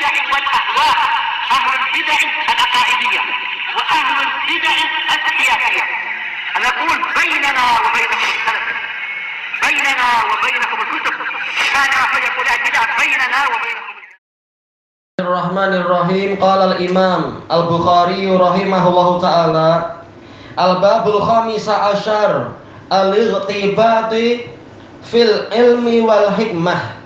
البدع والأهواء، أهل البدع العقائدية وأهل البدع السياسية. نقول بيننا وبينكم السلف، بيننا وبينكم الكتب، كان فيقول البدع بيننا وبينكم. Bismillahirrahmanirrahim. Qala al-Imam Al-Bukhari rahimahullahu taala, al-babul khamisa asyar al-ightibati fil ilmi wal hikmah,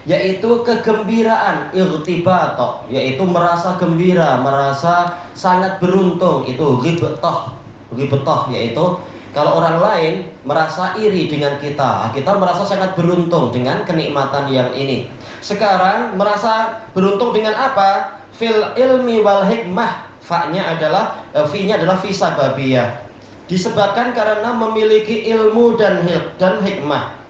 yaitu kegembiraan, igtibat, yaitu merasa gembira, merasa sangat beruntung. Itu ghibtah, yaitu kalau orang lain merasa iri dengan kita merasa sangat beruntung dengan kenikmatan yang ini. Sekarang merasa beruntung dengan apa? Fil ilmi wal hikmah. Fa-nya adalah fi sababiyah. Disebabkan karena memiliki ilmu dan hikmah.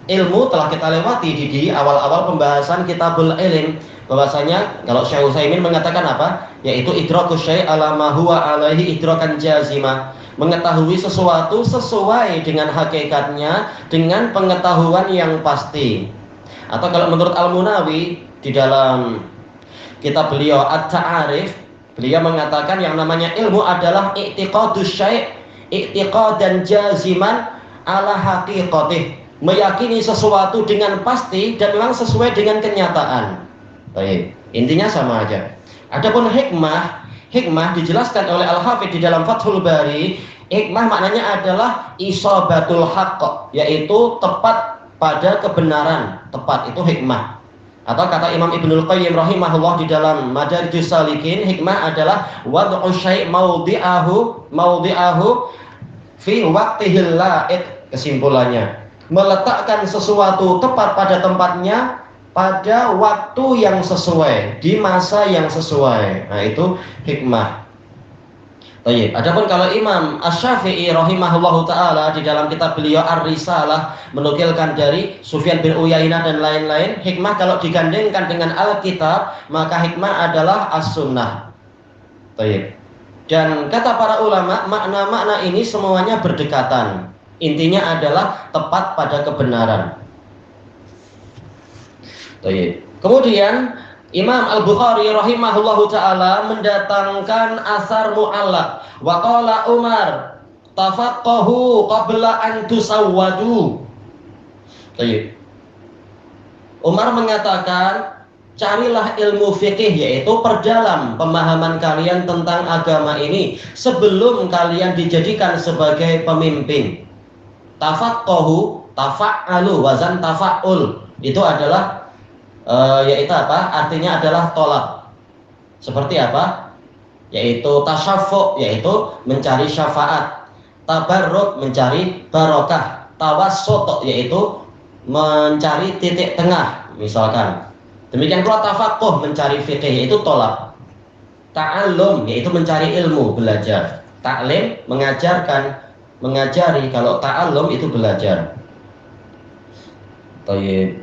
Ilmu telah kita lewati di awal-awal pembahasan kitabul ilm, bahwasanya kalau Syekh Utsaimin mengatakan apa? Yaitu idrakus syai' ala ma huwa alaihi idrakan jazima. Mengetahui sesuatu sesuai dengan hakikatnya, dengan pengetahuan yang pasti. Atau kalau menurut Al-Munawi di dalam kitab beliau At-Ta'arif, beliau mengatakan yang namanya ilmu adalah i'tiqadus syai' i'tiqadan jaziman ala haqiqatih, meyakini sesuatu dengan pasti dan memang sesuai dengan kenyataan. Baik, intinya sama aja. Adapun hikmah dijelaskan oleh Al-Hafidz di dalam Fathul Bari. Hikmah maknanya adalah isabatul haqq, yaitu tepat pada kebenaran, tepat itu hikmah. Atau kata Imam Ibnul Qayyim rahimahullah di dalam Madarijus Salikin, hikmah adalah wad'u syai' mawdi'ahu fi waqtihil la'id. Kesimpulannya, meletakkan sesuatu tepat pada tempatnya pada waktu yang sesuai, di masa yang sesuai. Nah, itu hikmah. Baik, adapun kalau Imam Asy-Syafi'i rahimahullahu taala di dalam kitab beliau Ar-Risalah menukilkan dari Sufyan bin Uyainah dan lain-lain, hikmah kalau digandengkan dengan Alkitab, maka hikmah adalah as-sunnah. Baik. Dan kata para ulama, makna-makna ini semuanya berdekatan. Intinya adalah tepat pada kebenaran. Baik. Kemudian Imam Al-Bukhari rahimahullahu ta'ala mendatangkan asar mu'allaq. Wa qala Umar tafaqqahu qabla an tusawwadu. Baik. Umar mengatakan, carilah ilmu fikih, yaitu perdalam pemahaman kalian tentang agama ini sebelum kalian dijadikan sebagai pemimpin. Tafaqqahu, tafa'alu, wazan tafa'ul. Itu adalah yaitu apa? Artinya adalah tolak. Seperti apa? Yaitu tasyaffu', yaitu mencari syafaat. Tabarruk, mencari barokah. Tawassut, yaitu mencari titik tengah, misalkan. Demikian pula tafaqquh, mencari fikih, yaitu tolak. Ta'allum, yaitu mencari ilmu, belajar. Ta'lim, mengajarkan, mengajari. Kalau ta'allum itu belajar.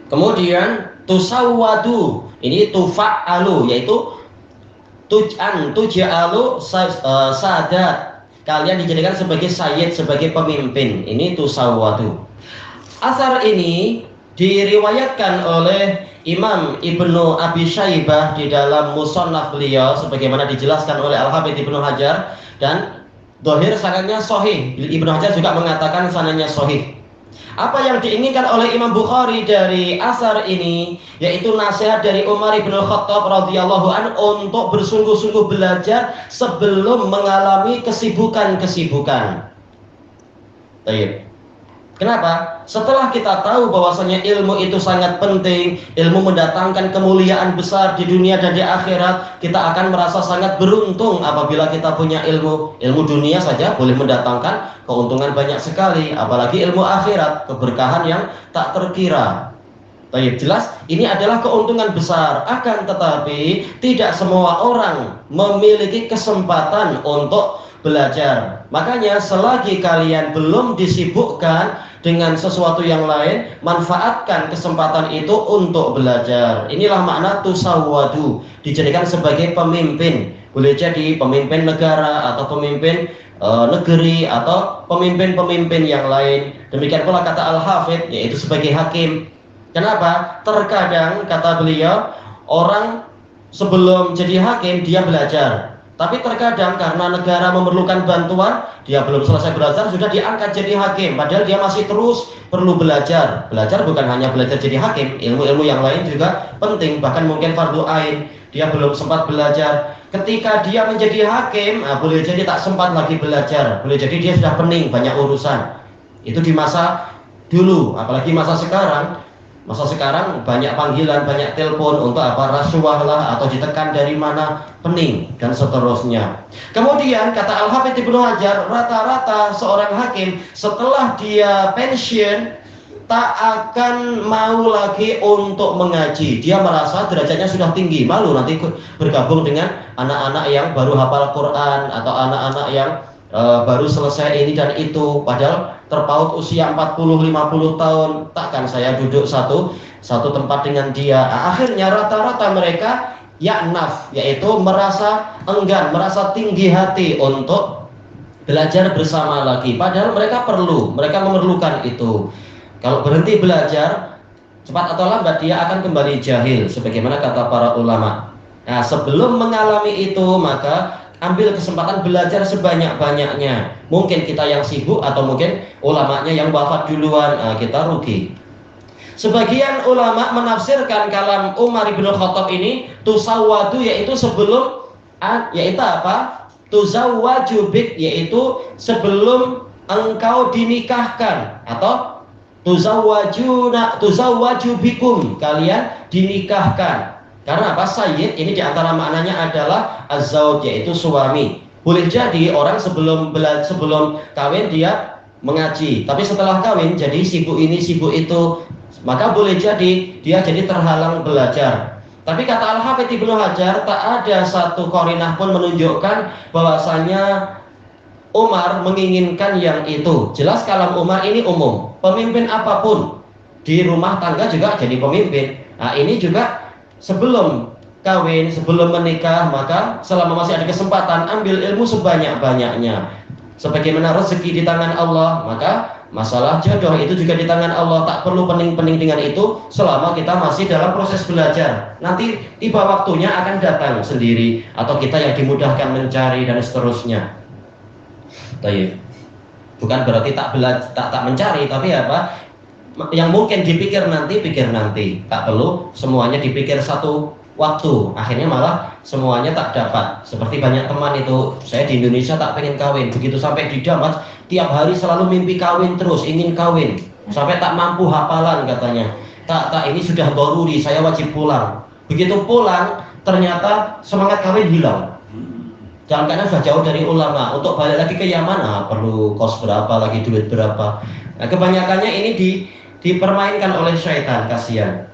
Kemudian tusawwadu, ini tufa'alu, yaitu tuj'alu sadat, kalian dijadikan sebagai sayyid, sebagai pemimpin. Ini tusawwadu. Asar ini diriwayatkan oleh Imam Ibnu Abi Syaibah di dalam Musannaf beliau sebagaimana dijelaskan oleh Al-Hafidz Ibnu Hajar, dan dhahir sanadnya sahih. Ibnu Hajar juga mengatakan sanadnya sahih. Apa yang diinginkan oleh Imam Bukhari dari asar ini, yaitu nasihat dari Umar bin Khattab radhiyallahu anhu untuk bersungguh-sungguh belajar sebelum mengalami kesibukan-kesibukan. Baik. Kenapa? Setelah kita tahu bahwasanya ilmu itu sangat penting, ilmu mendatangkan kemuliaan besar di dunia dan di akhirat, kita akan merasa sangat beruntung apabila kita punya ilmu. Ilmu dunia saja boleh mendatangkan keuntungan banyak sekali, apalagi ilmu akhirat, keberkahan yang tak terkira. Baik, jelas ini adalah keuntungan besar. Akan tetapi tidak semua orang memiliki kesempatan untuk belajar. Makanya selagi kalian belum disibukkan dengan sesuatu yang lain, manfaatkan kesempatan itu untuk belajar. Inilah makna tusawwadu, dijadikan sebagai pemimpin. Boleh jadi pemimpin negara atau pemimpin negeri atau pemimpin-pemimpin yang lain. Demikian pula kata Al-Hafidz, yaitu sebagai hakim. Kenapa? Terkadang kata beliau, orang sebelum jadi hakim dia belajar. Tapi terkadang karena negara memerlukan bantuan, dia belum selesai belajar sudah diangkat jadi hakim. Padahal dia masih terus perlu belajar. Belajar bukan hanya belajar jadi hakim, ilmu-ilmu yang lain juga penting. Bahkan mungkin fardu ain, dia belum sempat belajar. Ketika dia menjadi hakim, boleh jadi tak sempat lagi belajar. Boleh jadi dia sudah pening, banyak urusan. Itu di masa dulu, apalagi masa sekarang. Masa sekarang banyak panggilan, banyak telepon untuk apa, rasuah lah, atau ditekan dari mana, pening, dan seterusnya. Kemudian kata Al-Hafidz Ibnu Hajar, rata-rata seorang hakim setelah dia pensiun tak akan mau lagi untuk mengaji. Dia merasa derajatnya sudah tinggi, malu nanti bergabung dengan anak-anak yang baru hafal Quran atau anak-anak yang baru selesai ini dan itu, padahal terpaut usia 40-50 tahun, takkan saya duduk satu tempat dengan dia. Akhirnya rata-rata mereka ya'naf, yaitu merasa enggan, merasa tinggi hati untuk belajar bersama lagi, padahal mereka memerlukan itu. Kalau berhenti belajar, cepat atau lambat dia akan kembali jahil, sebagaimana kata para ulama. Nah, sebelum mengalami itu, maka ambil kesempatan belajar sebanyak-banyaknya. Mungkin kita yang sibuk atau mungkin ulamanya yang wafat duluan, kita rugi. Sebagian ulama menafsirkan kalam Umar bin Khattab ini tusawwadu, yaitu sebelum, yaitu apa? Tuzawwaju bik, yaitu sebelum engkau dinikahkan, atau tuzawwaju bikum, kalian dinikahkan. Karena apa? Sayyid ini diantara maknanya adalah az-zawj, yaitu suami. Boleh jadi orang sebelum kawin dia mengaji, tapi setelah kawin jadi sibuk ini sibuk itu, maka boleh jadi dia jadi terhalang belajar. Tapi kata Al-Hafidz Ibnu Hajar, tak ada satu qarinah pun menunjukkan bahwasanya Umar menginginkan yang itu. Jelas kalam Umar ini umum, pemimpin apapun di rumah tangga juga jadi pemimpin. Nah, ini juga sebelum kawin, sebelum menikah, maka selama masih ada kesempatan ambil ilmu sebanyak-banyaknya. Sebagaimana rezeki di tangan Allah, maka masalah jodoh itu juga di tangan Allah. Tak perlu pening-pening dengan itu selama kita masih dalam proses belajar. Nanti tiba waktunya akan datang sendiri, atau kita yang dimudahkan mencari dan seterusnya. Baik. Bukan berarti tak mencari, tapi apa? Yang mungkin dipikir nanti, pikir nanti. Tak perlu semuanya dipikir satu waktu. Akhirnya malah semuanya tak dapat. Seperti banyak teman itu, saya di Indonesia tak pengen kawin, begitu sampai di Damas tiap hari selalu mimpi kawin terus, ingin kawin, sampai tak mampu hafalan katanya. Tak ini sudah daruri, saya wajib pulang. Begitu pulang ternyata semangat kawin hilang. Jangan karena sudah jauh dari ulama, untuk balik lagi ke Yaman, perlu kos berapa lagi, duit berapa. Nah, kebanyakannya ini dipermainkan oleh syaitan, kasihan.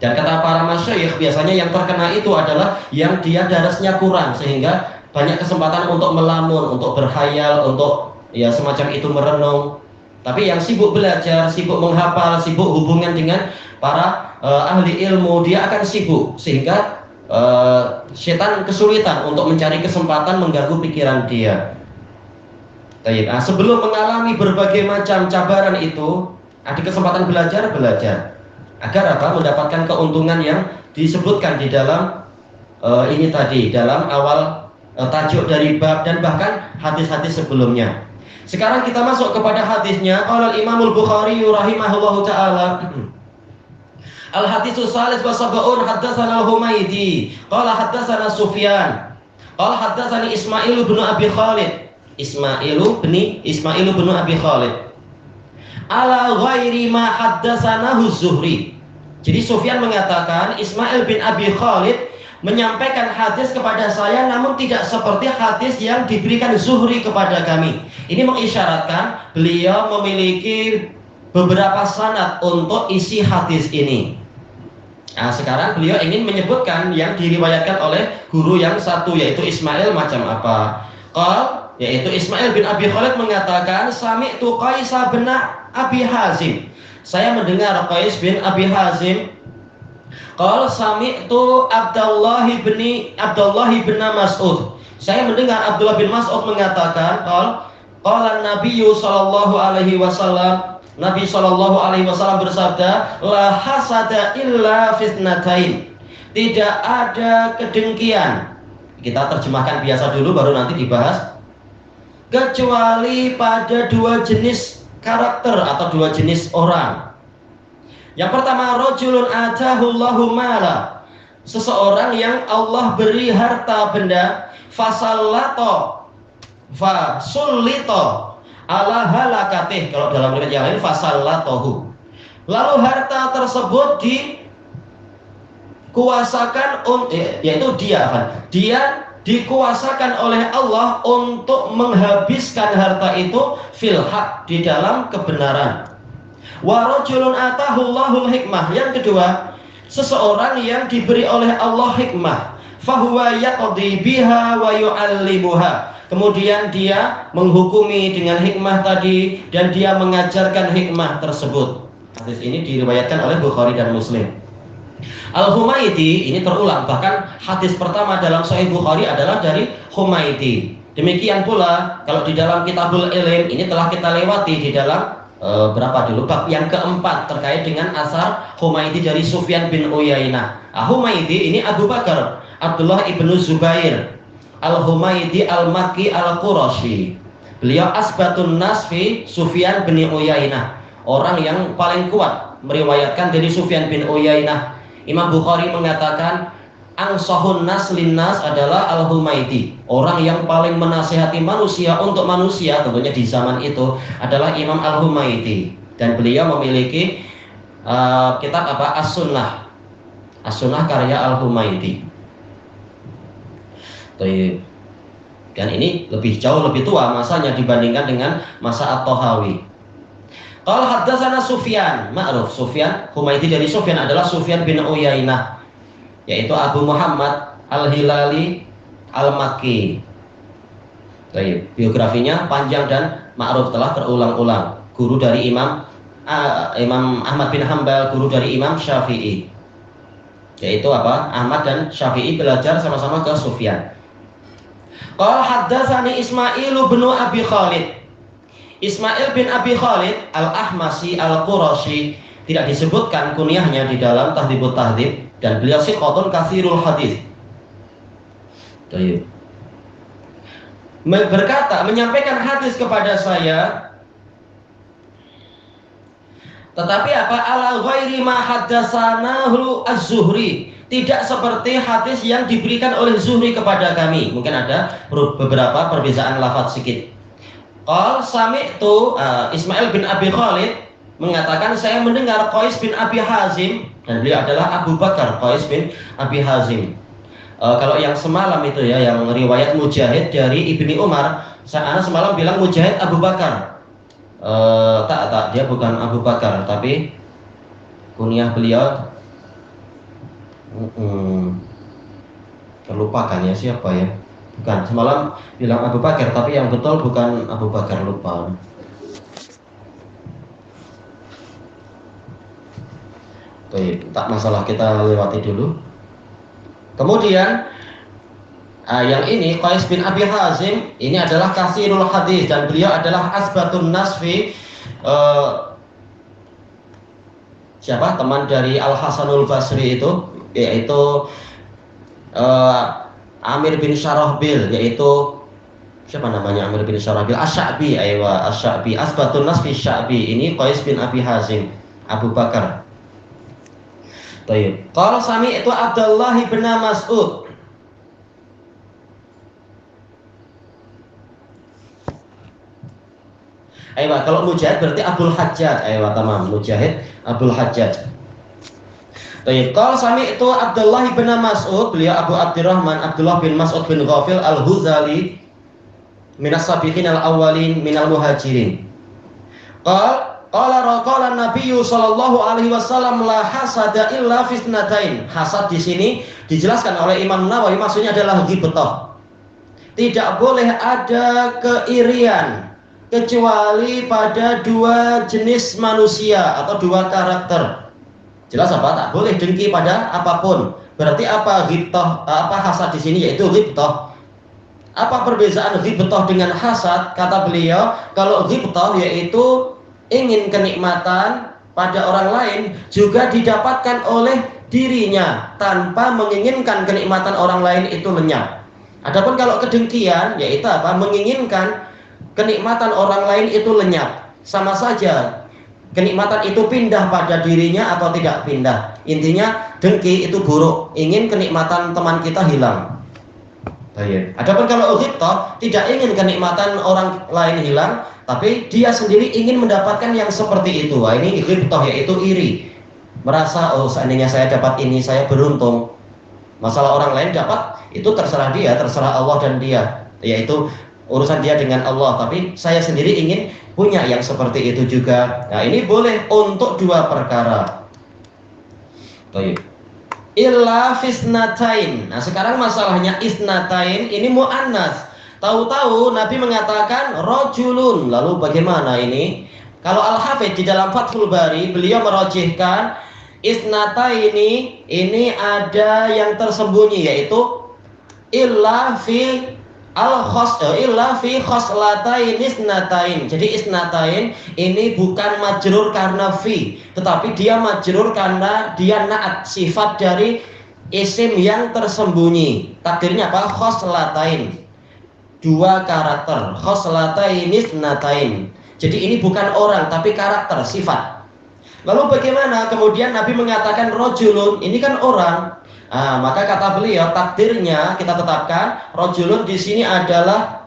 Dan kata para masyayikh, biasanya yang terkena itu adalah yang dia darasnya kurang, sehingga banyak kesempatan untuk melamun, untuk berhayal, untuk ya semacam itu merenung. Tapi yang sibuk belajar, sibuk menghafal, sibuk hubungan dengan para ahli ilmu, dia akan sibuk, sehingga setan kesulitan untuk mencari kesempatan mengganggu pikiran dia. Nah, sebelum mengalami berbagai macam cabaran itu, ada kesempatan belajar agar apa? Mendapatkan keuntungan yang disebutkan di dalam ini tadi, dalam awal tajuk dari bab dan bahkan hadis-hadis sebelumnya. Sekarang kita masuk kepada hadisnya. Qala Imamul Bukhari rahimahullahu taala, Al-haditsus salis wa sab'un, haddatsana Al-Humaydi qala haddatsana Sufyan qala haddatsani Ismail bin Abi Khalid Ismail bin Abi Khalid ala ghairi ma haddatsanahu Zuhri. Jadi Sufyan mengatakan Ismail bin Abi Khalid menyampaikan hadis kepada saya, namun tidak seperti hadis yang diberikan Zuhri kepada kami. Ini mengisyaratkan beliau memiliki beberapa sanad untuk isi hadis ini. Nah, sekarang beliau ingin menyebutkan yang diriwayatkan oleh guru yang satu, yaitu Ismail macam apa. Yaitu Ismail bin Abi Khalid mengatakan, sami'tu Qais bin Abi Hazim. Saya mendengar Qais bin Abi Hazim. Sami'tu Abdullah bin Mas'ud. Saya mendengar Abdullah bin Mas'ud mengatakan, qala Nabiyyu sallallahu alaihi wasallam, Nabi sallallahu alaihi wasallam bersabda, la hasada illa fitnatain. tidak ada kedengkian. Kita terjemahkan biasa dulu baru nanti dibahas. Kecuali pada dua jenis karakter atau dua jenis orang. Yang pertama, rajulun atahullahu mala, seseorang yang Allah beri harta benda, fasallato fasullito ala halakatih, kalau dalam riwayat yang lain fasallatohu, lalu harta tersebut dikuasakan, yaitu dia dikuasakan oleh Allah untuk menghabiskan harta itu fil haq, di dalam kebenaran. Wa rajulun atahullahul hikmah, yang kedua, seseorang yang diberi oleh Allah hikmah, fahuwa yaqdi biha wa yu'allimuha, kemudian dia menghukumi dengan hikmah tadi dan dia mengajarkan hikmah tersebut. Hadis ini diriwayatkan oleh Bukhari dan Muslim. Al-Humaidi ini terulang, bahkan hadis pertama dalam Sahih Bukhari adalah dari Humaidi. Demikian pula kalau di dalam Kitabul Ilm ini telah kita lewati di dalam berapa dulu, bab yang keempat terkait dengan asar Humaidi dari Sufyan bin Uyainah. Humaidi ini Abu Bakar Abdullah ibnu Zubair Al-Humaidi Al-Makki Al-Qurashi. Beliau asbatun nas fi Sufyan bin Uyainah, orang yang paling kuat meriwayatkan dari Sufyan bin Uyainah. Imam Bukhari mengatakan ansahun nas linnas adalah Al-Humaidi, orang yang paling menasihati manusia untuk manusia tentunya di zaman itu adalah Imam Al-Humaidi, dan beliau memiliki kitab apa, As-Sunnah. As-Sunnah karya Al-Humaidi. Dan ini jauh lebih tua masanya dibandingkan dengan masa At-Tahawi. Qala haddatsana Sufyan, ma'ruf Sufyan, Humaidi dari Sufyan adalah Sufyan bin Uyainah, yaitu Abu Muhammad Al-Hilali Al-Makki. Biografinya panjang dan ma'ruf, telah terulang-ulang. Guru dari Imam Ahmad bin Hanbal, guru dari Imam Syafi'i. Yaitu apa? Ahmad dan Syafi'i belajar sama-sama ke Sufyan. Qala haddatsani Ismail bin Abi Khalid. Ismail bin Abi Khalid Al-Ahmasi Al-Qurashi, tidak disebutkan kunyahnya di dalam Tahdhibut Tahdhib, dan beliau thiqatun katsirul hadis. Berkata, menyampaikan hadis kepada saya, tetapi apa, ala ghairi ma haddatsanahu Az-Zuhri, tidak seperti hadis yang diberikan oleh Zuhri kepada kami. Mungkin ada beberapa perbedaan lafaz sedikit. Qal sami'tu, Ismail bin Abi Khalid mengatakan, saya mendengar Qais bin Abi Hazim, dan beliau adalah Abu Bakar Qais bin Abi Hazim. Kalau yang semalam itu ya, yang riwayat Mujahid dari Ibni Umar, saya semalam bilang Mujahid Abu Bakar. Tak, dia bukan Abu Bakar, tapi kunyah beliau terlupakan ya, siapa ya? Bukan, semalam bilang Abu Bakar, tapi yang betul bukan Abu Bakar, lupa. Tak masalah, kita lewati dulu. Kemudian yang ini Qais bin Abi Hazim ini adalah kasirul hadis, dan beliau adalah asbatun nasfi, siapa? Teman dari Al Hasanul Basri itu, yaitu Amir bin Syarahbil, yaitu siapa namanya, Amir bin Syarahbil Asy-Sya'bi, Asy-Sya'bi, asbatun nasfi Sya'bi. Ini Qais bin Abi Hazim, Abu Bakar. Qala sami'tu Abdullah bin Mas'ud. Kalau Mujahid berarti Abdul Hajjaj. Tamam, Mujahid Abdul Hajjaj. Qala sami'tu Abdullah bin Mas'ud, beliau Abu Abdurrahman Abdullah bin Mas'ud bin Ghafil Al-Huzali minas sabiqin al-awwalin minal muhajirin. Qala Nabi sallallahu alaihi wasallam, la hasada illa fitnatain. Hasad di sini dijelaskan oleh Imam Nawawi, maksudnya adalah ghibthah. Tidak boleh ada keirian kecuali pada dua jenis manusia atau dua karakter. Jelas apa? Tak boleh dengki pada apapun. Berarti apa ghibthah? Apa hasad di sini? Yaitu ghibthah. Apa perbedaan ghibthah dengan hasad? Kata beliau, kalau ghibthah yaitu ingin kenikmatan pada orang lain juga didapatkan oleh dirinya tanpa menginginkan kenikmatan orang lain itu lenyap. Adapun kalau kedengkian, yaitu apa? Menginginkan kenikmatan orang lain itu lenyap. Sama saja, kenikmatan itu pindah pada dirinya atau tidak pindah. Intinya dengki itu buruk, ingin kenikmatan teman kita hilang. Baik. Adapun kalau ghibtah, tidak ingin kenikmatan orang lain hilang, tapi dia sendiri ingin mendapatkan yang seperti itu. Wah, ini ghibtah, yaitu iri. Merasa, oh seandainya saya dapat ini, saya beruntung. Masalah orang lain dapat, itu terserah dia, terserah Allah dan dia. Yaitu urusan dia dengan Allah. Tapi saya sendiri ingin punya yang seperti itu juga. Nah, ini boleh untuk dua perkara. Baik. Illa fisnatain. Nah, sekarang masalahnya isnatain ini muannas. Tahu-tahu Nabi mengatakan rajulun. Lalu bagaimana ini? Kalau Al-Hafidz di dalam Fathul Bari, beliau merojihkan isnataini ini ada yang tersembunyi, yaitu illa fi illa fi khoslatain isnatain. Jadi isnatain ini bukan majrur karena fi, tetapi dia majrur karena dia naat, sifat dari isim yang tersembunyi. Takdirnya apa? Khoslatain, dua karakter. Khoslatain isnatain. Jadi ini bukan orang tapi karakter, sifat. Lalu bagaimana kemudian Nabi mengatakan rajulun, ini kan orang. Nah, maka kata beliau takdirnya kita tetapkan rajulun di sini adalah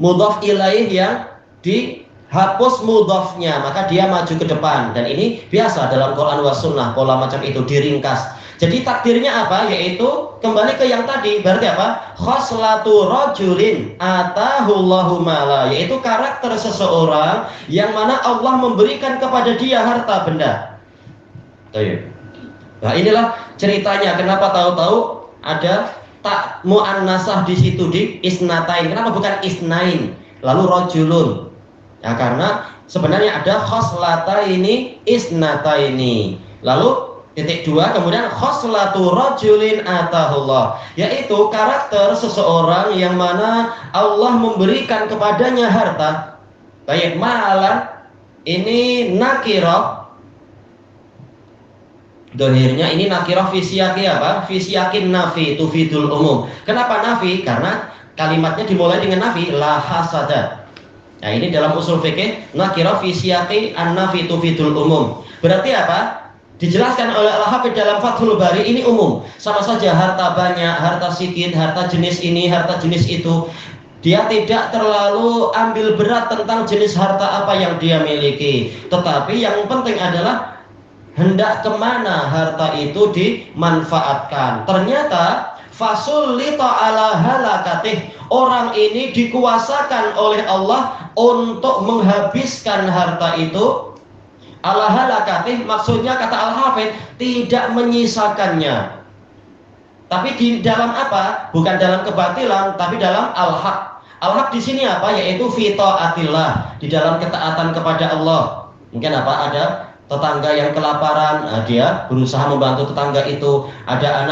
mudhaf ilaih yang dihapus mudhafnya, maka dia maju ke depan. Dan ini biasa dalam Quran was sunnah, pola macam itu diringkas. Jadi takdirnya apa? Yaitu kembali ke yang tadi, berarti apa? Khoslatu rajulin atahullahu mala, yaitu karakter seseorang yang mana Allah memberikan kepada dia harta benda. Nah, inilah ceritanya kenapa tahu-tahu ada tak muannasah di situ di isnatain. Kenapa bukan isnain lalu rajulun? Ya karena sebenarnya ada khoslataini isnataini. Lalu titik dua, kemudian khoslatu rajulin atahullah, yaitu karakter seseorang yang mana Allah memberikan kepadanya harta. Baik, malan ini nakirah, dohirnya ini nakirah fi siyaqi apa? Fi siyaqin nafi tufidul umum. Kenapa nafi? Karena kalimatnya dimulai dengan nafi, la hasada. Nah, ini dalam usul fikih nakirah fi siyaqi an-nafi tufidul umum. Berarti apa? Dijelaskan oleh Al-Hafidz dalam Fathul Bari, ini umum. Sama saja harta banyak, harta sedikit, harta jenis ini, harta jenis itu. Dia tidak terlalu ambil berat tentang jenis harta apa yang dia miliki. Tetapi yang penting adalah hendak kemana harta itu dimanfaatkan. Ternyata fasulita ala halakatih, orang ini dikuasakan oleh Allah untuk menghabiskan harta itu. Ala halakatih maksudnya kata Al-Hafidz tidak menyisakannya. Tapi di dalam apa? Bukan dalam kebatilan, tapi dalam al-haq. Al-haq di sini apa? Yaitu fi taatillah, di dalam ketaatan kepada Allah. Mungkin apa? Ada tetangga yang kelaparan, dia berusaha membantu tetangga itu. Ada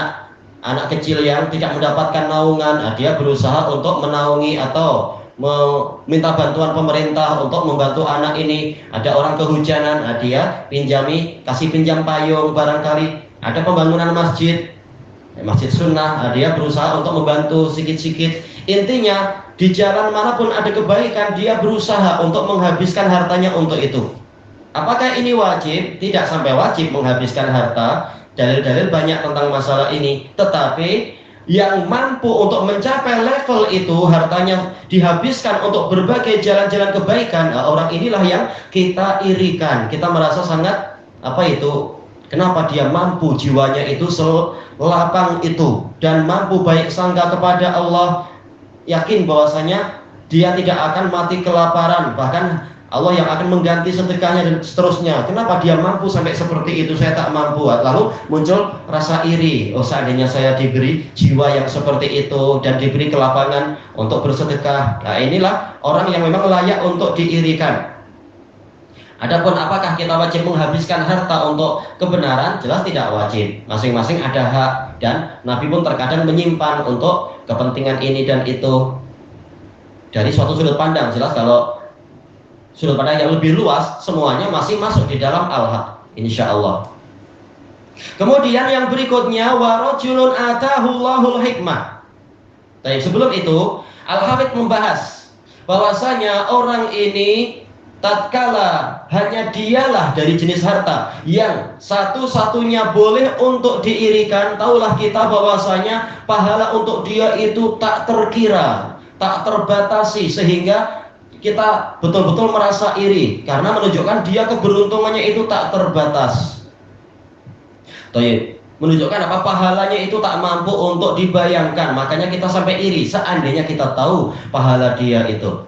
anak kecil yang tidak mendapatkan naungan, dia berusaha untuk menaungi atau meminta bantuan pemerintah untuk membantu anak ini. Ada orang kehujanan, dia kasih pinjam payung barangkali. Ada pembangunan masjid sunnah, dia berusaha untuk membantu sedikit-sedikit. Intinya di jalan manapun ada kebaikan, dia berusaha untuk menghabiskan hartanya untuk itu. Apakah ini wajib? Tidak sampai wajib menghabiskan harta. Dalil-dalil banyak tentang masalah ini. Tetapi yang mampu untuk mencapai level itu, hartanya dihabiskan untuk berbagai jalan-jalan kebaikan, orang inilah yang kita irikan. Kita merasa sangat kenapa dia mampu, jiwanya itu selapang itu dan mampu baik sangka kepada Allah, yakin bahwasanya dia tidak akan mati kelaparan, bahkan Allah yang akan mengganti sedekahnya dan seterusnya. Kenapa dia mampu sampai seperti itu, saya tak mampu? Lalu muncul rasa iri. Oh, seandainya saya diberi jiwa yang seperti itu dan diberi kelapangan untuk bersedekah. Nah, inilah orang yang memang layak untuk diirikan. Adapun apakah kita wajib menghabiskan harta untuk kebenaran? Jelas tidak wajib. Masing-masing ada hak, dan Nabi pun terkadang menyimpan untuk kepentingan ini dan itu. Dari suatu sudut pandang, jelas kalau sudut pandang yang lebih luas, semuanya masih masuk di dalam al-haq. insyaallah. Kemudian yang berikutnya wa rajulun atahullahul hikmah. Tapi sebelum itu Al-Hafidz membahas bahwasanya orang ini tatkala hanya dialah dari jenis harta yang satu-satunya boleh untuk diirikan, taulah kita bahwasanya pahala untuk dia itu tak terkira, tak terbatasi, sehingga kita betul-betul merasa iri karena menunjukkan dia keberuntungannya itu tak terbatas. Menunjukkan apa, pahalanya itu tak mampu untuk dibayangkan, makanya kita sampai iri seandainya kita tahu pahala dia itu.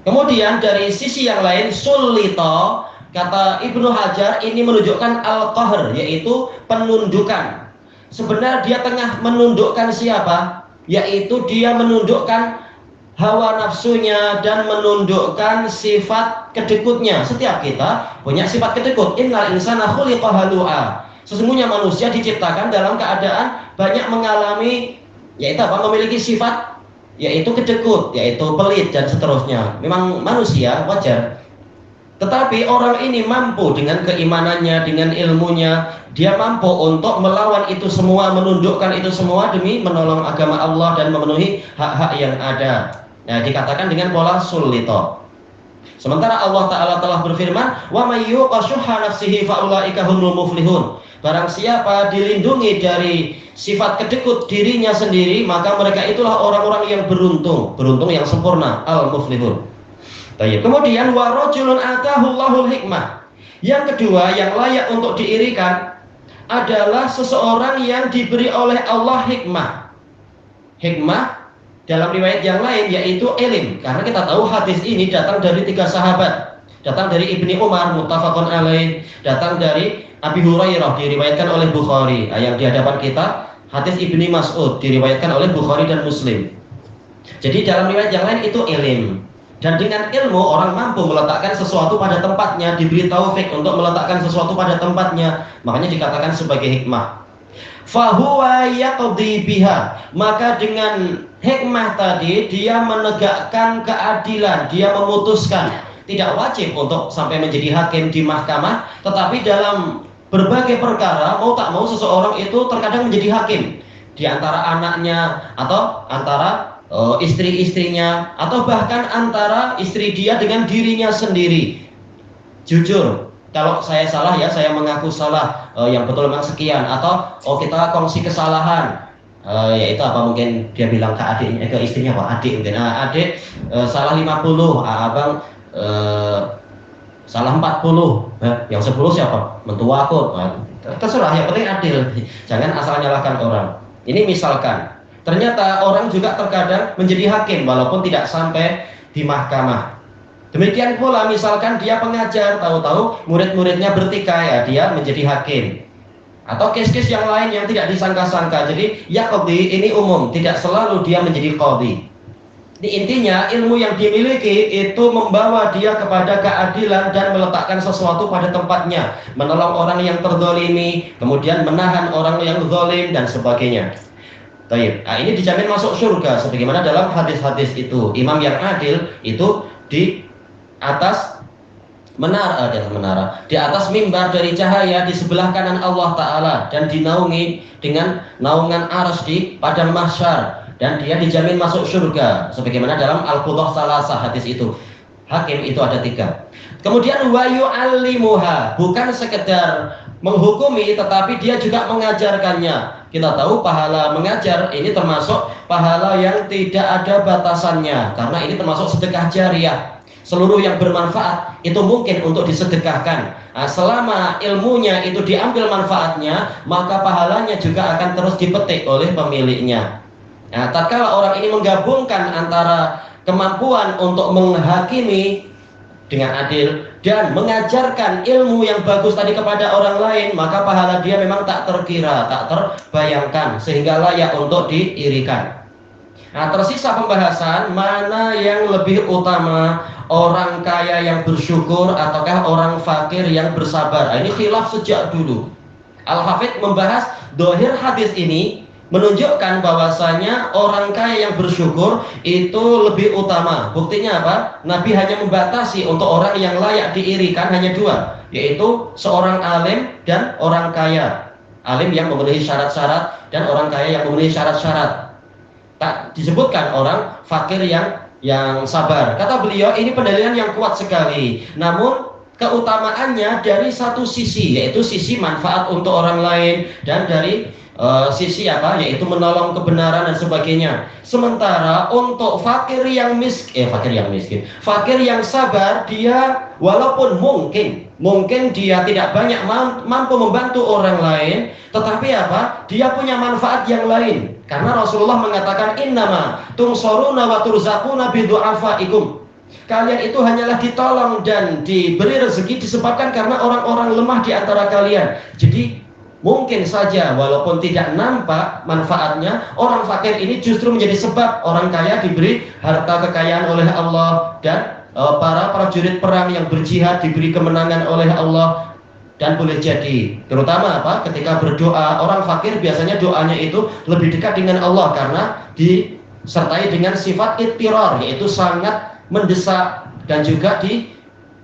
Kemudian dari sisi yang lain, sulito, kata Ibnu Hajar, ini menunjukkan al-qahr, yaitu penundukan. Sebenarnya dia tengah menundukkan siapa? Yaitu dia menundukkan hawa nafsunya dan menundukkan sifat kedekutnya. Setiap kita punya sifat kedekut. Innal insana khuliqa halu'a. Sesungguhnya manusia diciptakan dalam keadaan banyak mengalami, yaitu apa? Memiliki sifat yaitu kedekut, yaitu pelit dan seterusnya. Memang manusia wajar. Tetapi orang ini mampu dengan keimanannya, dengan ilmunya, dia mampu untuk melawan itu semua, menundukkan itu semua demi menolong agama Allah dan memenuhi hak-hak yang ada. Nah, dikatakan dengan pola sulito. Sementara Allah Ta'ala telah berfirman, wa may yuqa syuhha nafsihi fa ulaika humul muflihun. Barang siapa dilindungi dari sifat kedekut dirinya sendiri, maka mereka itulah orang-orang yang beruntung, beruntung yang sempurna, al-muflihun. Kemudian wa rajulun atahullahul hikmah. Yang kedua yang layak untuk diirikan adalah seseorang yang diberi oleh Allah hikmah. Hikmah dalam riwayat yang lain yaitu ilim, karena kita tahu hadis ini datang dari 3 sahabat. Datang dari Ibni Umar muttafaqun alaih, datang dari Abi Hurairah diriwayatkan oleh Bukhari. Yang di hadapan kita hadis Ibni Mas'ud diriwayatkan oleh Bukhari dan Muslim. Jadi dalam riwayat yang lain itu ilim. Dan dengan ilmu orang mampu meletakkan sesuatu pada tempatnya, diberi taufik untuk meletakkan sesuatu pada tempatnya. Makanya dikatakan sebagai hikmah. Fahuwa yaqdi biha. Maka dengan hikmah tadi dia menegakkan keadilan, dia memutuskan. Tidak wajib untuk sampai menjadi hakim di mahkamah, tetapi dalam berbagai perkara mau tak mau seseorang itu terkadang menjadi hakim di antara anaknya atau antara istri-istrinya atau bahkan antara istri dia dengan dirinya sendiri. Jujur, kalau saya salah ya saya mengaku salah, yang betul memang sekian, atau kita kongsi kesalahan, yaitu apa, mungkin dia bilang ke adiknya, ke istrinya, adik mungkin, adik salah 50, abang salah 40, yang 10 siapa? Mentua aku. Terserah, yang penting adil. Jangan asal nyalahkan orang. Ini misalkan, ternyata orang juga terkadang menjadi hakim walaupun tidak sampai di mahkamah. Demikian pula misalkan dia pengajar, tahu-tahu murid-muridnya bertikai, ya dia menjadi hakim. Atau kes-kes yang lain yang tidak disangka-sangka. Jadi ya qadhi ini umum, tidak selalu dia menjadi qadhi. Intinya ilmu yang dimiliki itu membawa dia kepada keadilan dan meletakkan sesuatu pada tempatnya, menolong orang yang terzalimi, kemudian menahan orang yang zalim dan sebagainya. Ini dijamin masuk surga sebagaimana dalam hadis-hadis itu. Imam yang adil itu di atas menara, di atas mimbar dari cahaya di sebelah kanan Allah Ta'ala dan dinaungi dengan naungan arsy di padang mahsyar. Dan dia dijamin masuk surga sebagaimana dalam Al-Qudah Salasah hadis itu. Hakim itu ada 3. Kemudian wa yu'allimuha, bukan sekedar menghukumi tetapi dia juga mengajarkannya. Kita tahu pahala mengajar ini termasuk pahala yang tidak ada batasannya, karena ini termasuk sedekah jariah. Seluruh yang bermanfaat itu mungkin untuk disedekahkan. Selama ilmunya itu diambil manfaatnya, maka pahalanya juga akan terus dipetik oleh pemiliknya. Tatkala orang ini menggabungkan antara kemampuan untuk menghakimi dengan adil dan mengajarkan ilmu yang bagus tadi kepada orang lain, maka pahala dia memang tak terkira, tak terbayangkan, sehingga layak untuk diirikan. Tersisa pembahasan mana yang lebih utama, orang kaya yang bersyukur ataukah orang fakir yang bersabar. Ini khilaf sejak dulu. Al-Hafidz membahas dohir hadis ini menunjukkan bahwasanya orang kaya yang bersyukur itu lebih utama. Buktinya apa? Nabi hanya membatasi untuk orang yang layak diirikan hanya dua, yaitu seorang alim dan orang kaya. Alim yang memenuhi syarat-syarat dan orang kaya yang memenuhi syarat-syarat. Tak disebutkan orang fakir yang sabar. Kata beliau, ini pendalilan yang kuat sekali. Namun keutamaannya dari satu sisi, yaitu sisi manfaat untuk orang lain, dan dari sisi apa, yaitu menolong kebenaran dan sebagainya. Sementara untuk fakir yang sabar, dia walaupun mungkin dia tidak banyak mampu membantu orang lain, tetapi apa, dia punya manfaat yang lain. Karena Rasulullah mengatakan, innama tungsoruna wa turzaquna bidu'afaikum. Kalian itu hanyalah ditolong dan diberi rezeki disebabkan karena orang-orang lemah di antara kalian. Jadi mungkin saja walaupun tidak nampak manfaatnya, orang fakir ini justru menjadi sebab orang kaya diberi harta kekayaan oleh Allah, dan para prajurit perang yang berjihad diberi kemenangan oleh Allah. Dan boleh jadi, terutama apa, ketika berdoa, orang fakir biasanya doanya itu lebih dekat dengan Allah karena disertai dengan sifat ittirar, yaitu sangat mendesak, dan juga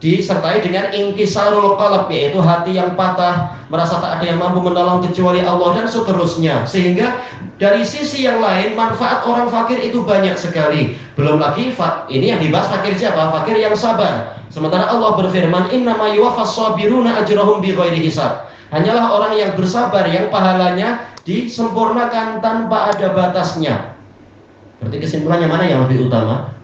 disertai dengan inkisarul qalb, yaitu hati yang patah, merasa tak ada yang mampu menolong kecuali Allah, dan seterusnya. Sehingga dari sisi yang lain, manfaat orang fakir itu banyak sekali. Belum lagi ini yang dibahas fakir siapa? Fakir yang sabar. Sementara Allah berfirman, innama yuwaffas sabiruna ajrahum bighairi hisab. Hanyalah orang yang bersabar yang pahalanya disempurnakan tanpa ada batasnya. Berarti kesimpulannya mana yang lebih utama?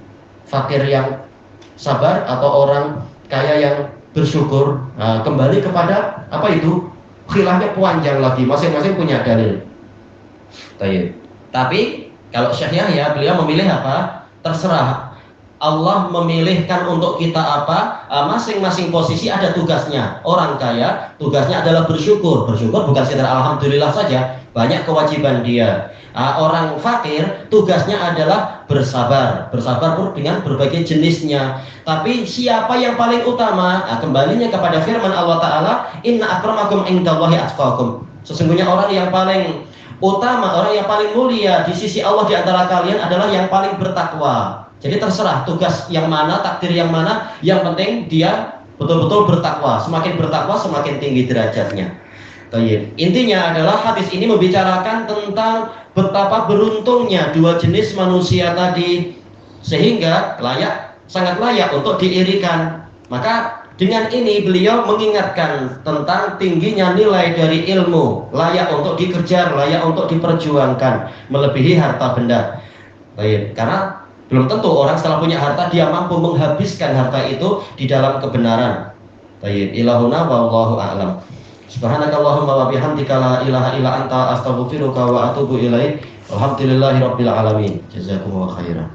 Fakir yang sabar atau orang kaya yang bersyukur? Nah, kembali kepada apa itu? Khilafnya panjang lagi, masing-masing punya dalil. Tapi kalau Syekh Yahya, beliau memilih apa? Terserah. Allah memilihkan untuk kita apa? Masing-masing posisi ada tugasnya. Orang kaya tugasnya adalah bersyukur. Bersyukur bukan sekedar alhamdulillah saja, banyak kewajiban dia. Orang fakir tugasnya adalah bersabar. Bersabar pun dengan berbagai jenisnya. Tapi siapa yang paling utama? Kembalinya kepada firman Allah Ta'ala, inna akramakum indallahi atqakum. Sesungguhnya orang yang paling utama, orang yang paling mulia di sisi Allah di antara kalian adalah yang paling bertakwa. Jadi terserah tugas yang mana, takdir yang mana, yang penting dia betul-betul bertakwa. Semakin bertakwa semakin tinggi derajatnya. Intinya adalah hadis ini membicarakan tentang betapa beruntungnya dua jenis manusia tadi, sehingga sangat layak untuk diirikan. Maka dengan ini beliau mengingatkan tentang tingginya nilai dari ilmu, layak untuk dikejar, layak untuk diperjuangkan, melebihi harta benda. Karena belum tentu orang setelah punya harta dia mampu menghabiskan harta itu di dalam kebenaran. Ilahuna wallahu a'lam. Subhanakallahumma wa bihamdika la ilaha illa anta astaghfiruka wa atubu ilaik. Alhamdulillahirabbil alamin. Jazakumullahu khairan.